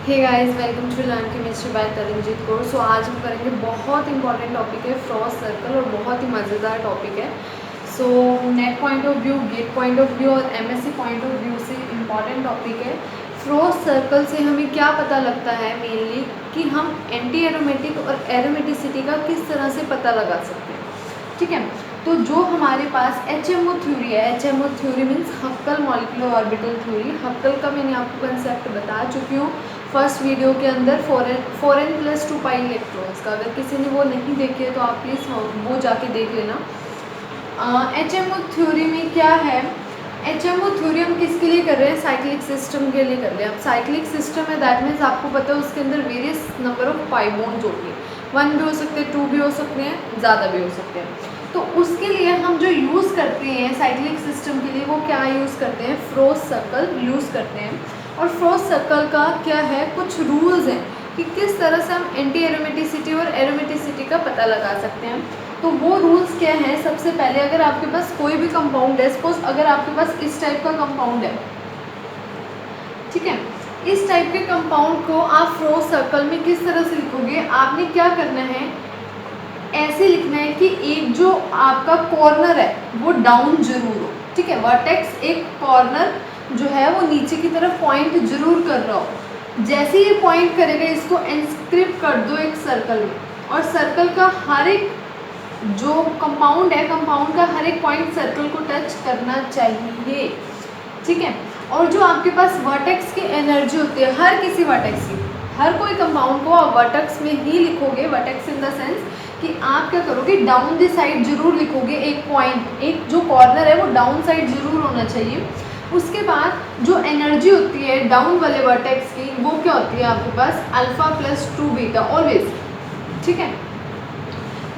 Hey guys, welcome to learn chemistry by Taranjeet Kaur. So आज हम करेंगे बहुत इंपॉर्टेंट टॉपिक है फ्रॉस्ट सर्कल और बहुत ही मज़ेदार टॉपिक है। So NET point of view, GATE point of view और एमएससी पॉइंट ऑफ व्यू से इम्पॉर्टेंट टॉपिक है। फ्रॉस्ट सर्कल से हमें क्या पता लगता है मेनली कि हम एंटी एरोमेटिक और एरोमेटिसिटी का किस तरह से पता लगा सकते हैं। ठीक है, तो जो हमारे पास HMO थ्योरी है, HMO theory means हक्कल molecular orbital theory. हक्कल का मैंने आपको कंसेप्ट बता चुकी हूँ फर्स्ट वीडियो के अंदर, 4n+2 पाई इलेक्ट्रॉन्स का। अगर किसी ने वो नहीं देखी है तो आप प्लीज़ वो जाके देख लेना। HMO थ्योरी में क्या है, HMO थ्योरी हम किसके लिए कर रहे हैं? साइक्लिक सिस्टम के लिए कर रहे हैं। अब साइक्लिक सिस्टम है, दैट मीन्स आपको पता है उसके अंदर various number of pi bonds होंगे। 1 भी हो सकते हैं, 2 भी हो सकते हैं, ज़्यादा भी हो सकते हैं। तो उसके लिए हम जो यूज़ करते हैं साइक्लिक सिस्टम के लिए, वो क्या यूज़ करते हैं? फ्रॉस्ट सर्कल यूज़ करते हैं। और फ्रॉस्ट सर्कल का क्या है, कुछ रूल्स हैं कि किस तरह से हम एंटी एरोमेटिसिटी और एरोमेटिसिटी का पता लगा सकते हैं। तो वो रूल्स क्या हैं? सबसे पहले, अगर आपके पास कोई भी कंपाउंड है, सपोज अगर आपके पास इस टाइप का कंपाउंड है, ठीक है, इस टाइप के कंपाउंड को आप फ्रॉस्ट सर्कल में किस तरह से लिखोगे? आपने क्या करना है, ऐसे लिखना है कि एक जो आपका कॉर्नर है वो डाउन जरूर हो। ठीक है, वर्टेक्स एक कॉर्नर जो है वो नीचे की तरफ पॉइंट जरूर कर रहा हो। जैसे ये पॉइंट करेगा, इसको इंस्क्रिप्ट कर दो एक सर्कल में, और सर्कल का हर एक जो कंपाउंड है, कंपाउंड का हर एक पॉइंट सर्कल को टच करना चाहिए। ठीक है, और जो आपके पास वर्टेक्स की एनर्जी होती है, हर किसी वर्टेक्स की, हर कोई कंपाउंड को आप वर्टेक्स में ही लिखोगे। वर्टेक्स इन द सेंस कि आप क्या करोगे, डाउन द साइड जरूर लिखोगे। एक पॉइंट, एक जो कॉर्नर है वो डाउन साइड जरूर होना चाहिए। उसके बाद जो एनर्जी होती है डाउन वाले वर्टेक्स की, वो क्या होती है आपके पास? α+2 बीटा ऑलवेज। ठीक है,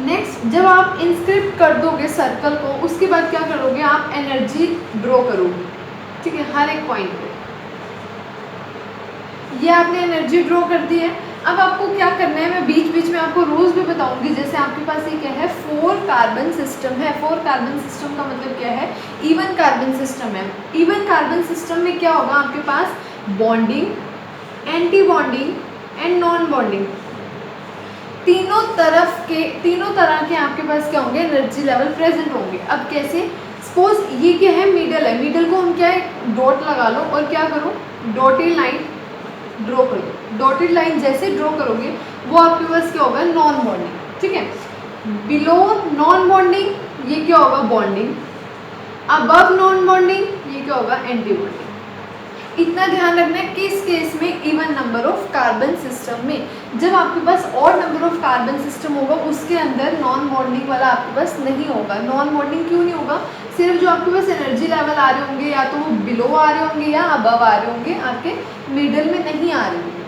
नेक्स्ट जब आप इंस्क्रिप्ट कर दोगे सर्कल को, उसके बाद क्या करोगे, आप एनर्जी ड्रॉ करोगे। ठीक है, हर एक पॉइंट पे ये आपने एनर्जी ड्रॉ कर दी है। अब आपको क्या करना है, मैं बीच बीच में आपको रूल्स भी बताऊंगी। जैसे आपके पास ये क्या है, 4 कार्बन सिस्टम है। 4 कार्बन सिस्टम का मतलब क्या है? इवन कार्बन सिस्टम है। इवन कार्बन सिस्टम में क्या होगा आपके पास? Bonding, anti bonding and non bonding, तीनों तरह के आपके पास क्या होंगे, एनर्जी लेवल प्रेजेंट होंगे। अब कैसे? सपोज ये क्या है, मिडल है, मिडल को हम क्या है, डॉट लगा लो और क्या करो, डॉटेड लाइन ड्रॉ करो। डॉटेड लाइन जैसे ड्रॉ करोगे वो आपके पास क्या होगा, नॉन बॉन्डिंग। ठीक है, बिलो नॉन बॉन्डिंग ये क्या होगा, बॉन्डिंग। अबव नॉन बॉन्डिंग ये क्या होगा, एंटी बॉन्डिंग। इतना ध्यान रखना है किस केस में, even number of carbon system में। जब आपके पास और नंबर ऑफ कार्बन सिस्टम होगा, उसके अंदर नॉन बॉन्डिंग वाला आपके पास नहीं होगा। नॉन बॉन्डिंग क्यों नहीं होगा? सिर्फ जो आपके पास एनर्जी लेवल आ रहे होंगे, या तो वो बिलो आ रहे होंगे या अबव आ रहे होंगे, आपके मिडल में नहीं आ रहे होंगे।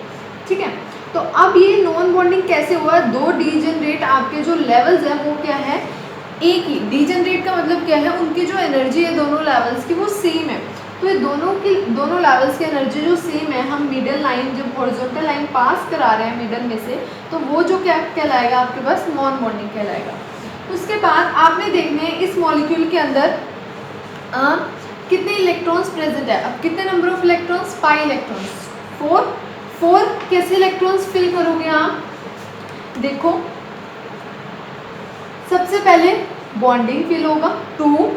ठीक है, तो अब ये नॉन बॉन्डिंग कैसे हुआ? 2 डीजेनरेट आपके जो लेवल्स हैं वो क्या है, एक ही। डीजेनरेट का मतलब क्या है, उनकी जो एनर्जी है दोनों लेवल्स की वो सेम है। तो ये दोनों लेवल्स की एनर्जी जो सेम है, हम मिडल लाइन, जब हॉरिजॉन्टल लाइन पास करा रहे हैं मिडल में से, तो वो जो क्या कहलाएगा आपके पास, नॉन बॉन्डिंग कहलाएगा। उसके बाद आपने देखने हैं इस मॉलिक्यूल के अंदर कितने इलेक्ट्रॉन्स प्रेजेंट है। अब कितने नंबर ऑफ इलेक्ट्रॉन्स? 5 इलेक्ट्रॉन्स, 4। कैसे इलेक्ट्रॉन्स फिल करोगे आप? देखो, सबसे पहले बॉन्डिंग फिल होगा, 2,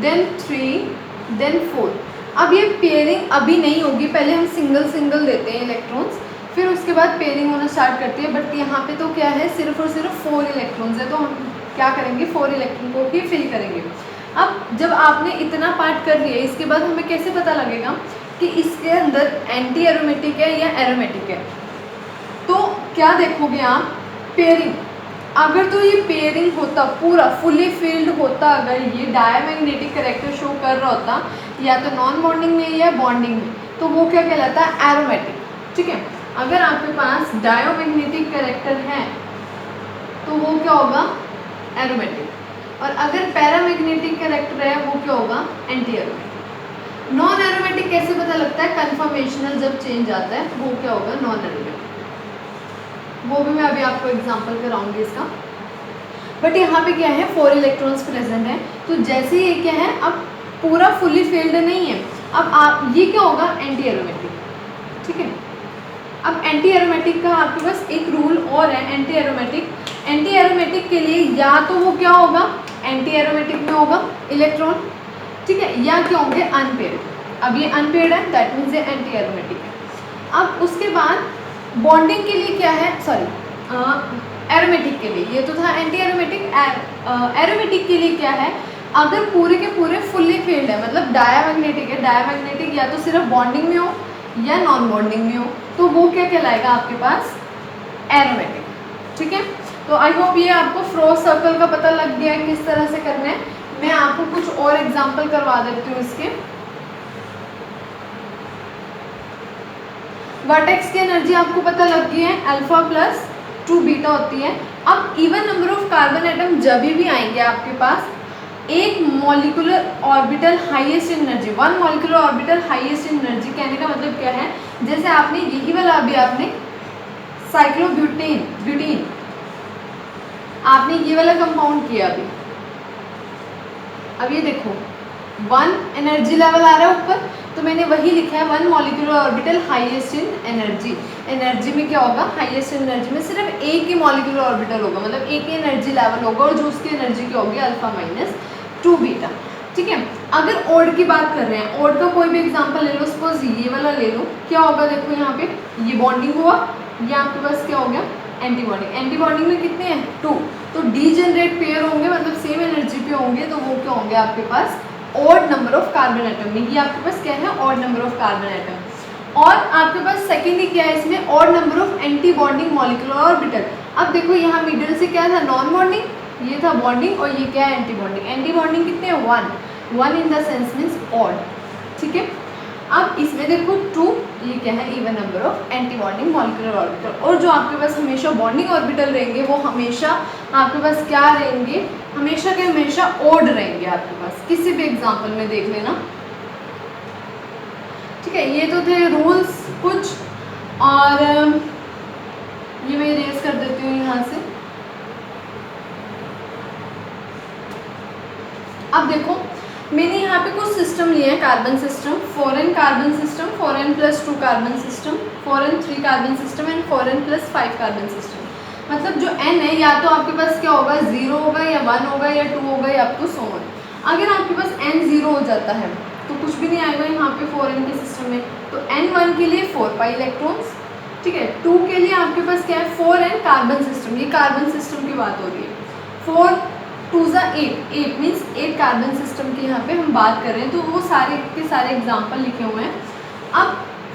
देन 3, देन 4। अब ये पेयरिंग अभी नहीं होगी, पहले हम सिंगल सिंगल देते हैं इलेक्ट्रॉन्स, फिर उसके बाद पेयरिंग होना स्टार्ट करती है। बट यहाँ पे तो क्या है, सिर्फ और सिर्फ 4 इलेक्ट्रॉन्स है, तो हम क्या करेंगे, 4 इलेक्ट्रॉन को ही फिल करेंगे। अब जब आपने इतना पार्ट कर लिया, इसके बाद हमें कैसे पता लगेगा कि इसके अंदर एंटी एरोमेटिक है या एरोमेटिक है? तो क्या देखोगे आप, पेयरिंग। अगर तो ये पेयरिंग होता, पूरा फुली फिल्ड होता, अगर ये डायमैग्नेटिक कैरेक्टर शो कर रहा होता, या तो नॉन बॉन्डिंग में या बॉन्डिंग में, तो वो क्या कहलाता है, एरोमेटिक। ठीक है, अगर आपके पास डायमैग्नेटिक कैरेक्टर है तो वो क्या होगा, एरोमेटिक। और अगर पैरामैग्नेटिक कैरेक्टर है वो क्या होगा, एंटी एरोमेटिक। नॉन एरोमेटिक कैसे पता लगता है? कन्फर्मेशनल जब चेंज आता है वो क्या होगा, नॉन एरोमेटिक। वो भी मैं अभी आपको एग्जांपल कराऊंगी इसका। बट यहाँ पे क्या है, 4 इलेक्ट्रॉन्स प्रेजेंट है। तो जैसे ये क्या है, अब पूरा फुली फिल्ड नहीं है, अब आप ये क्या होगा, एंटी एरोमेटिक। ठीक है, अब एंटी एरोमेटिक का आपके पास एक रूल और है, एंटी एरोमेटिक के लिए या तो वो क्या होगा, एंटी एरोमेटिक में होगा इलेक्ट्रॉन, ठीक है, या क्या होंगे अनपेयर्ड। अब ये अनपेयर्ड है, दैट मीन्स ये एंटी एरोमेटिक है। अब उसके बाद बॉन्डिंग के लिए क्या है, सॉरी एरोमेटिक के लिए, ये तो था एंटी एरोमेटिक। एरोमेटिक के लिए क्या है, अगर पूरे के पूरे फुल्ली फील्ड है, मतलब डायामैग्नेटिक है, डायामैग्नेटिक या तो सिर्फ बॉन्डिंग में हो या नॉन बॉन्डिंग में हो, तो वो क्या कहलाएगा आपके पास, एरोमेटिक, ठीक है। तो आई होप ये आपको फ्रोस्ट सर्कल का पता लग गया है किस तरह से करना है। मैं आपको कुछ और एग्जांपल करवा देती हूँ इसके। वर्टेक्स की एनर्जी आपको पता लग गई है, अल्फा प्लस 2 बीटा होती है। अब even number of carbon atom जब भी आएंगे आपके पास, एक molecular orbital highest energy, 1 molecular orbital highest energy, कहने का मतलब क्या है, जैसे आपने यही वाला अभी आपने साइक्लोब्यूटेन आपने ये वाला कंपाउंड किया अभी, अब ये देखो 1 एनर्जी लेवल आ रहा है ऊपर, तो मैंने वही लिखा है 1 molecular orbital highest in energy. Energy में क्या होगा, हाईएस्ट एनर्जी में सिर्फ एक ही मॉलिक्यूलर ऑर्बिटल होगा, मतलब एक ही एनर्जी लेवल होगा, और जो उसकी एनर्जी क्या होगी, अल्फा माइनस 2 बीटा, ठीक है। अगर ओड की बात कर रहे हैं, ओड का कोई भी एग्जांपल ले लो, सपोज ये वाला ले लो, क्या होगा देखो यहाँ पे, ये बॉन्डिंग हुआ, ये आपके पास क्या हो गया, एंटी बॉन्डिंग। एंटी बॉन्डिंग में कितने हैं, 2, तो डीजेनरेट पेयर होंगे, मतलब सेम एनर्जी पे होंगे, तो वो क्या होंगे आपके पास, odd number of carbon atom में। ये आपके पास क्या है, odd number of carbon atom. और आपके पास सेकेंडली क्या है इसमें, odd number of anti bonding molecular orbital. अब देखो यहाँ मिडिल से क्या था, नॉन बॉन्डिंग, ये था बॉन्डिंग, और ये क्या है, एंटी बॉन्डिंग। एंटी बॉन्डिंग कितने हैं, 1 in the sense means odd, ठीक है। अब इसमें देखो 2, ये क्या है, even number of anti bonding molecular orbital. और जो आपके पास हमेशा बॉन्डिंग ऑर्बिटल रहेंगे, वो हमेशा आपके पास क्या रहेंगे, हमेशा के हमेशा ओड रहेंगे आपके पास, किसी भी एग्जांपल में देख लेना, ठीक है। ये तो थे रूल्स कुछ, और ये मैं इरेज कर देती हूँ यहाँ से। अब देखो मैंने यहाँ पे कुछ सिस्टम लिए हैं, carbon system, 4n carbon system, 4n + 2 carbon system, 4n 3 carbon system and 4n + 5 carbon system. मतलब जो n है, या तो आपके पास क्या होगा, 0 होगा या 1 होगा या 2 होगा या अप टू so on। अगर आपके पास n 0 हो जाता है तो कुछ भी नहीं आएगा यहाँ पे 4n के सिस्टम में, तो n1 के लिए 4 पाई इलेक्ट्रॉन्स, ठीक है। 2 के लिए आपके पास क्या है, 4n कार्बन सिस्टम, ये कार्बन सिस्टम की बात हो रही है। 4 2 ज़ा 8 मीन्स 8 कार्बन सिस्टम की यहाँ पे हम बात कर रहे हैं, तो वो सारे के सारे एग्जाम्पल लिखे हुए हैं। अब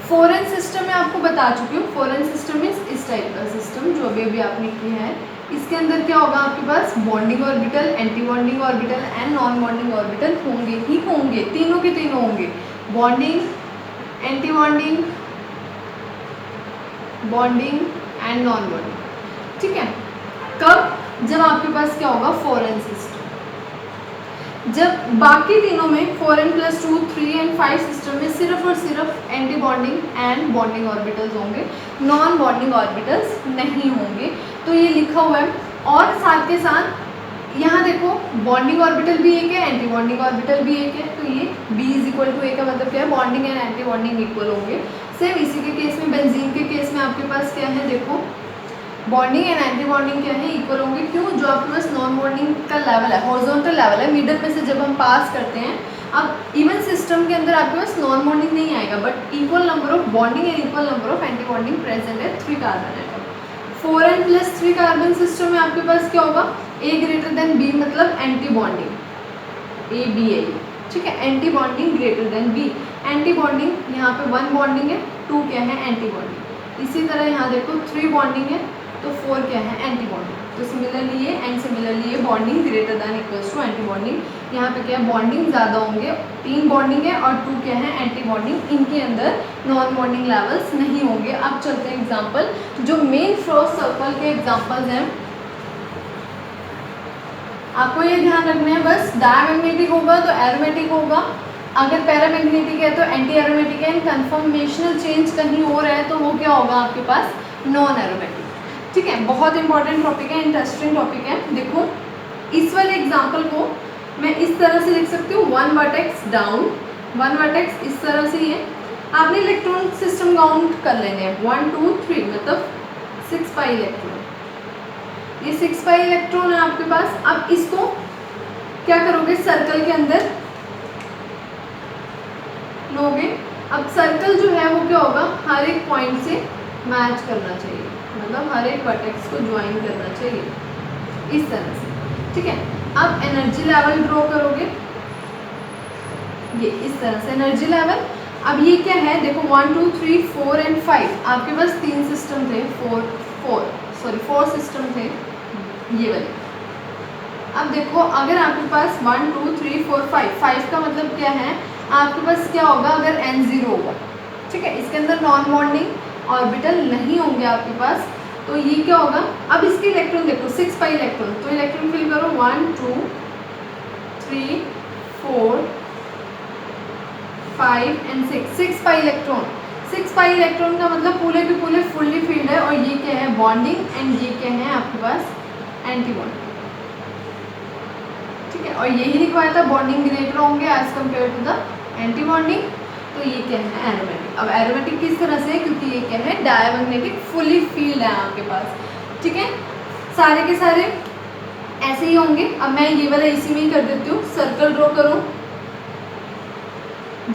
4n सिस्टम में आपको बता चुकी हूँ, 4n सिस्टम मीन्स इस टाइप का सिस्टम जो अभी आपने किया है। इसके अंदर क्या होगा आपके पास, bonding orbital, anti bonding orbital and non bonding orbital होंगे ही होंगे, तीनों के तीनों होंगे, bonding, anti bonding, bonding and non bonding, ठीक है। कब, जब आपके पास क्या होगा, 4n सिस्टम। जब बाकी तीनों में 4n + 2, 3 एंड 5 सिस्टम में सिर्फ और सिर्फ anti bonding and bonding orbitals होंगे, नॉन बॉन्डिंग ऑर्बिटल्स नहीं होंगे, तो ये लिखा हुआ है। और साथ के साथ यहाँ देखो बॉन्डिंग ऑर्बिटल भी एक है, एंटी बॉन्डिंग ऑर्बिटल भी एक है, तो ये B = A का मतलब क्या है, bonding and anti bonding equal होंगे। सेम इसी के केस में, बेंजीन के केस में आपके पास क्या है, देखो बॉन्डिंग एंड एंटी बॉन्डिंग क्या है, इक्वल होंगे। क्यों, जो आपके पास नॉन बॉन्डिंग का लेवल है, हॉरिजॉन्टल लेवल है, मिडल में से जब हम पास करते हैं, अब इवन सिस्टम के अंदर आपके पास नॉन बॉन्डिंग नहीं आएगा, but equal number of bonding and equal number of anti bonding present है 3 carbon atom. 4n + 3 carbon system में आपके पास क्या होगा, A > B, मतलब एंटी बॉन्डिंग, ABA, ठीक है, anti bonding > B। Anti bonding यहाँ पे 1 बॉन्डिंग है, 2 क्या है, एंटी बॉन्डिंग। इसी तरह यहाँ देखो 3 बॉन्डिंग है, तो 4 क्या है, एंटी बॉन्डिंग। तो सिमिलरली ये एंड सिमिलरली ये बॉन्डिंग > एंटी बॉन्डिंग। यहाँ पे क्या है, बॉन्डिंग ज़्यादा होंगे, 3 बॉन्डिंग है और 2 क्या है, एंटी बॉन्डिंग। इनके अंदर नॉन बॉन्डिंग लेवल्स नहीं होंगे। अब चलते हैं एग्जाम्पल, जो मेन फ्रोस्ट सर्कल के एग्जाम्पल्स हैं, आपको ये ध्यान रखना है बस, डायमैग्नेटिक होगा तो एरोमेटिक होगा, अगर पैरामैग्नेटिक है तो एंटी एरोमेटिक है, कन्फर्मेशनल चेंज कहीं हो रहा है तो वो क्या होगा आपके पास, नॉन एरोमेटिक, ठीक है। बहुत इंपॉर्टेंट टॉपिक है, इंटरेस्टिंग टॉपिक है। देखो इस वाले एग्जाम्पल को मैं इस तरह से लिख सकती हूँ, 1 वर्टेक्स डाउन, 1 वर्टेक्स इस तरह से ही है। आपने इलेक्ट्रॉन सिस्टम काउंट कर लेने हैं 1 2 3 मतलब 6 पाई इलेक्ट्रॉन, ये 6 पाई इलेक्ट्रॉन है आपके पास। अब इसको क्या करोगे, सर्कल के अंदर लोगे। अब सर्कल जो है वो क्या होगा, हर एक पॉइंट से मैच करना चाहिए, मतलब हर एक वर्टेक्स को ज्वाइन करना चाहिए इस तरह से, ठीक है। अब एनर्जी लेवल ड्रॉ करोगे, ये इस तरह से एनर्जी लेवल। अब ये क्या है, देखो 1 2 3 4 एंड 5 आपके पास 3 सिस्टम थे, 4 सिस्टम थे ये वाले। अब देखो अगर आपके पास 1 2 3 4 5 का मतलब क्या है, आपके पास क्या होगा अगर n0 होगा, ठीक है, इसके अंदर नॉन बॉन्डिंग ऑर्बिटल नहीं होंगे आपके पास, तो ये क्या होगा। अब इसके इलेक्ट्रॉन देखो 6 पाई इलेक्ट्रॉन, तो इलेक्ट्रॉन फिल करो 1 2 3 4 5 and 6 pi electron. 6 pi electron का मतलब पूरे के पूरे फुल्ली फील्ड है, और ये क्या है बॉन्डिंग, एंड ये क्या है आपके पास एंटी बॉन्डिंग, ठीक है। और यही लिखवाया था बॉन्डिंग ग्रेटर होंगे as compare to the anti bonding, तो ये क्या है एरोमेटिक। अब एरोमेटिक किस तरह से है, क्योंकि ये क्या है डायमैग्नेटिक फुली फील्ड है आपके पास, ठीक है। सारे के सारे ऐसे ही होंगे। अब मैं ये वाला इसी में ही कर देती हूँ, सर्कल ड्रॉ करो।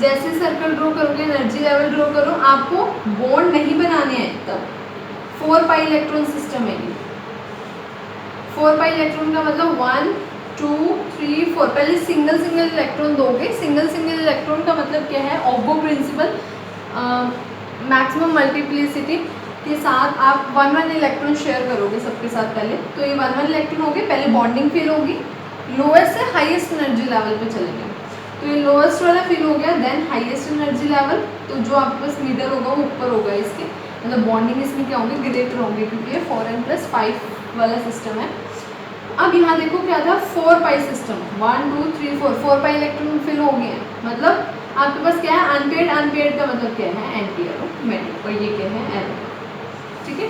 जैसे सर्कल ड्रॉ करोगे एनर्जी लेवल ड्रॉ करो, आपको बॉन्ड नहीं बनाने हैं तब। 4 पाई इलेक्ट्रॉन सिस्टम है ये। 4 पाई इलेक्ट्रॉन का मतलब 1 2 3 4, पहले सिंगल इलेक्ट्रॉन दोगे। सिंगल इलेक्ट्रॉन का मतलब क्या है, ऑब्बो प्रिंसिपल, मैक्सिमम मल्टीप्लिसिटी के साथ आप 1 इलेक्ट्रॉन शेयर करोगे सबके साथ पहले। तो ये 1 इलेक्ट्रॉन होगी, पहले बॉन्डिंग फील होगी, लोएस्ट से हाईएस्ट एनर्जी लेवल पे चलेंगे। तो ये लोएस्ट वाला फील हो गया, देन हाईएस्ट एनर्जी लेवल, तो जो आपके पास मीटर होगा वो ऊपर होगा इसके, मतलब बॉन्डिंग इसमें क्या होंगे ग्रेटर होंगे, क्योंकि ये 4n+5 वाला सिस्टम है। अब यहाँ देखो क्या था 4 पाई सिस्टम, 1 2 3 4 पाई इलेक्ट्रॉन फिल हो गए हैं, मतलब आपके पास क्या है अनपेयर्ड का मतलब क्या है एंटी एरोमेटिक, और ये क्या है एरोमेटिक, ठीक है।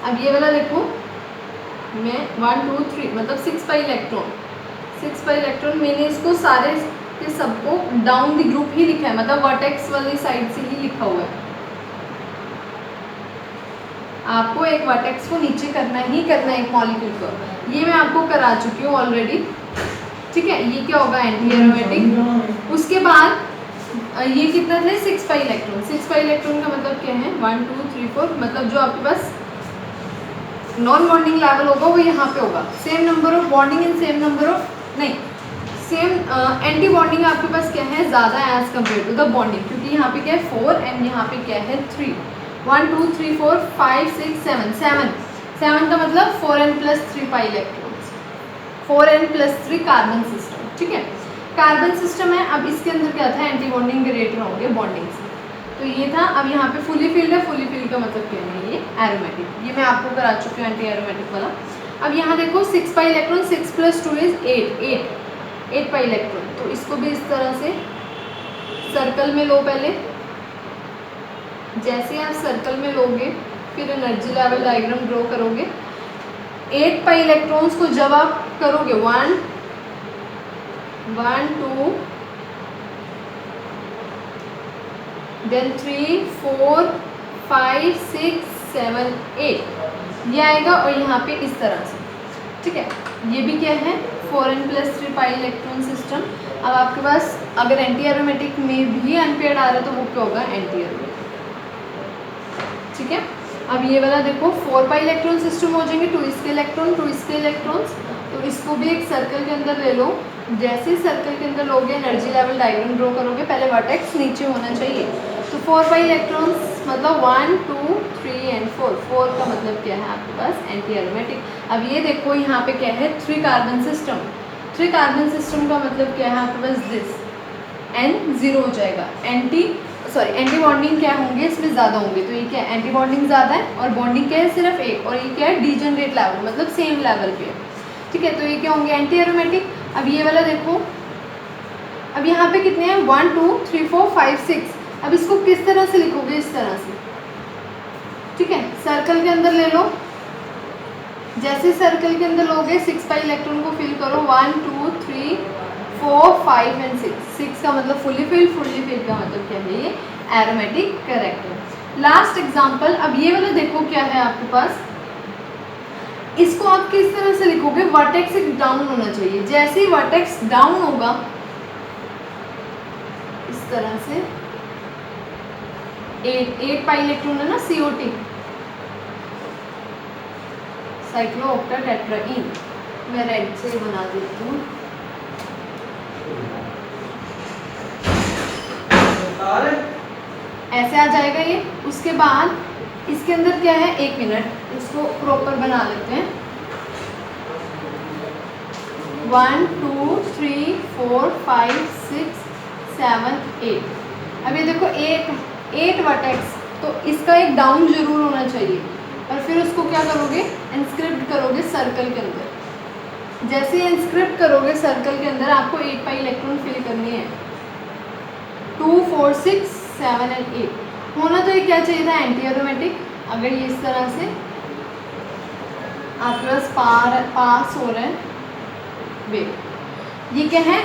अब ये वाला देखो मैं 1 2 3 मतलब 6 पाई इलेक्ट्रॉन मैंने इसको सारे के सबको डाउन द ग्रुप ही लिखा है, मतलब वर्टेक्स वाली साइड से ही लिखा हुआ है। आपको एक वर्टेक्स को नीचे करना ही करना है एक मॉलिक्यूल को, ये मैं आपको करा चुकी हूँ ऑलरेडी, ठीक है। ये क्या होगा एंटी एरोमेटिक। उसके बाद ये कितना थे 6 पाई इलेक्ट्रॉन का मतलब क्या है 1 2 3 4, मतलब जो आपके पास नॉन बॉन्डिंग लेवल होगा वो यहाँ पे होगा, same number of bonding and same number of same anti bonding आपके पास क्या है ज़्यादा as compare to the bonding, क्योंकि यहाँ पे क्या है 4 एंड यहाँ पे क्या है 3। 1 2 3 4 5 6 7 का मतलब 4n+3 pi electrons, 4n+3 carbon system, ठीक है। कार्बन सिस्टम है। अब इसके अंदर क्या था एंटी बॉन्डिंग ग्रेटर होंगे बॉन्डिंग से, तो ये था। अब यहाँ पे फुली फील्ड है, फुली फील्ड का मतलब क्या है ये एरोमेटिक, ये मैं आपको करा चुकी हूँ एंटी एरोमेटिक वाला। अब यहाँ देखो 6 पाई इलेक्ट्रॉन, 6 + 2 = 8 पाई इलेक्ट्रॉन, तो इसको भी इस तरह से सर्कल में लो पहले। जैसे आप सर्कल में लोगे फिर एनर्जी लेवल डायग्राम ड्रॉ करोगे। 8 पाई इलेक्ट्रॉन्स को जब आप करोगे 1 2 देन 3 4 5 6 7 8 ये आएगा, और यहाँ पे इस तरह से, ठीक है। ये भी क्या है 4n+3 पाई इलेक्ट्रॉन सिस्टम। अब आपके पास अगर एंटी एरोमेटिक में भी अनपेयर्ड आ रहा है तो वो क्या होगा एंटी एरोमेटिक, ठीक है। अब ये वाला देखो 4 पाई इलेक्ट्रॉन सिस्टम हो जाएंगे, 2 इसके इलेक्ट्रॉन्स, तो इसको भी एक सर्कल के अंदर ले लो। जैसे सर्कल के अंदर लोगे एनर्जी लेवल डायग्राम ड्रॉ करोगे, पहले वर्टेक्स नीचे होना चाहिए। तो 4 पाई इलेक्ट्रॉन्स मतलब 1 2 3 एंड 4 का मतलब क्या है आपके पास एंटी एरोमेटिक। अब ये देखो यहाँ पे क्या है 3 कार्बन सिस्टम, 3 कार्बन सिस्टम का मतलब क्या है आपके पास दिस n0 हो जाएगा। एंटी बॉन्डिंग क्या होंगे इसमें ज़्यादा होंगे, तो ये क्या है एंटी बॉन्डिंग ज़्यादा है, और बॉन्डिंग क्या है सिर्फ एक, और ये क्या है डीजनरेट लेवल, मतलब सेम लेवल पे है, ठीक है। तो ये क्या होंगे एंटी एरोमेटिक। अब ये वाला देखो, अब यहाँ पे कितने हैं 1 2 3 4 5 6। अब इसको किस तरह से लिखोगे, इस तरह से, ठीक है। सर्कल के अंदर ले लो, जैसे सर्कल के अंदर लोगे 6 पाई इलेक्ट्रॉन को फिल करो 1 2 3 4, 5 एंड 6। 6 का मतलब फुली फिल्ड का मतलब क्या है, ये एरोमेटिक कैरेक्टर। लास्ट एग्जांपल, अब ये वाला देखो क्या है आपके पास, इसको आप किस तरह से लिखोगे, वर्टेक्स डाउन होना चाहिए। जैसे ही वर्टेक्स डाउन होगा इस तरह से, 8 पाई इलेक्ट्रॉन है ना, COT, साइक्लोऑक्टाटेट्राईन। मैं रेड से बना देती हूँ। ऐसे आ जाएगा ये। उसके बाद इसके अंदर क्या है, 1 मिनट, इसको प्रॉपर बना लेते हैं। 1 2 3 4 5 6 7 8। अब ये देखो 8 वर्टेक्स, तो इसका एक डाउन जरूर होना चाहिए। और फिर उसको क्या करोगे, इंस्क्रिप्ट करोगे सर्कल के अंदर। जैसे ही इंस्क्रिप्ट करोगे सर्कल के अंदर, आपको 8 पाई इलेक्ट्रॉन फिल करनी है। 2 4 6 7 एंड 8 होना तो ये क्या चाहिए था, एंटी एरोमेटिक। अगर ये इस तरह से आपके पास पास हो रहे हैं वे, ये क्या है,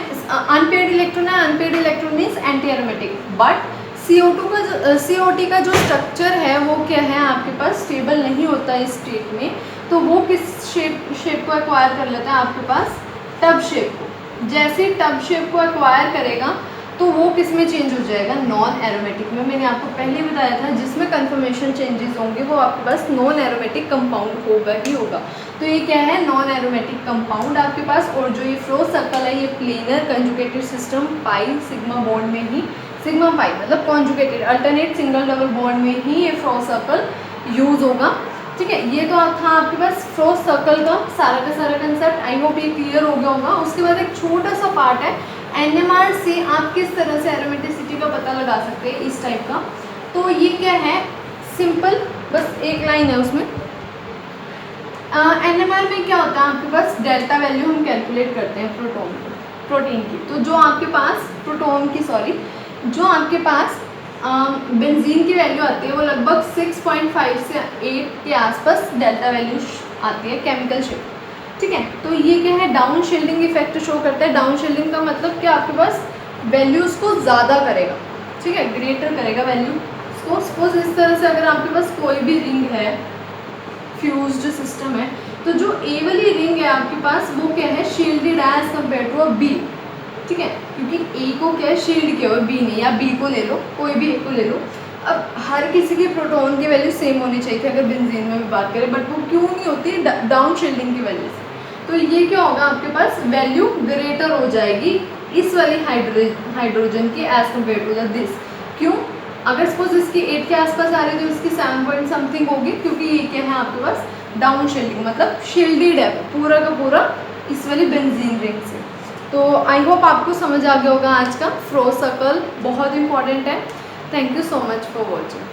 अनपेड इलेक्ट्रॉन है। Unpaired electron means anti aromatic. But COT का जो स्ट्रक्चर है वो क्या है, आपके पास स्टेबल नहीं होता है इस स्टेट में। तो वो किस शेप को एक्वायर कर लेता है, आपके पास टब शेप को। जैसे टब शेप को एक्वायर करेगा तो वो किस में चेंज हो जाएगा, नॉन एरोमेटिक में। मैंने आपको पहले ही बताया था, जिसमें कन्फर्मेशन चेंजेस होंगे वो आपके पास नॉन एरोमेटिक कंपाउंड होगा ही होगा। तो ये क्या है, नॉन एरोमेटिक कंपाउंड आपके पास। और जो ये फ्लो सर्कल है, ये planar conjugated system pi sigma bond में ही, सिग्मा पाई मतलब conjugated alternate single double bond में ही ये फ्लो सर्कल यूज होगा। ठीक है, ये तो था आपके पास फ्लो सर्कल का सारा कंसेप्ट। आई होप ये क्लियर हो गया होगा। उसके बाद एक छोटा सा पार्ट है, NMR से आप किस तरह से एरोमेटिसिटी का पता लगा सकते हैं, इस टाइप का। तो ये क्या है, सिंपल, बस एक लाइन है उसमें। NMR में क्या होता है, आपके पास डेल्टा वैल्यू हम कैलकुलेट करते हैं प्रोटीन की। तो जो आपके पास जो आपके पास बेंजीन की वैल्यू आती है, वो लगभग 6.5 से 8 के आसपास डेल्टा वैल्यू आती है केमिकल शिफ्ट। ठीक है, तो ये क्या है, डाउन शील्डिंग इफेक्ट शो करता है। डाउन शील्डिंग का मतलब कि आपके पास वैल्यूज़ को ज़्यादा करेगा। ठीक है, ग्रेटर करेगा वैल्यू को। सपोज इस तरह से अगर आपके पास कोई भी रिंग है, फ्यूज्ड सिस्टम है, तो जो ए वाली रिंग है आपके पास, वो क्या है, shielded as compare to A B. ठीक है, क्योंकि ए को क्या है, शील्ड किया हुआ, बी नहीं, या बी को ले लो, कोई भी ए को ले लो। अब हर किसी की प्रोटॉन की वैल्यू सेम होनी चाहिए थी अगर बेंजीन में भी बात करें, बट वो क्यों नहीं होती, डाउन शील्डिंग की वजह से। तो ये क्या होगा, आपके पास वैल्यू ग्रेटर हो जाएगी इस वाली हाइड्रोजन की एज कम्पेयर टू दिस। क्यों, अगर सपोज इसकी 8 के आसपास आ रही है तो इसकी 7 पॉइंट समथिंग होगी, क्योंकि ये क्या है, आपके पास डाउन शील्डिंग मतलब शील्डेड है पूरा का पूरा इस वाली बेंजीन रिंग से। तो आई होप आपको समझ आ गया होगा आज का फ्रो सर्कल बहुत इंपॉर्टेंट है। Thank you so much for watching.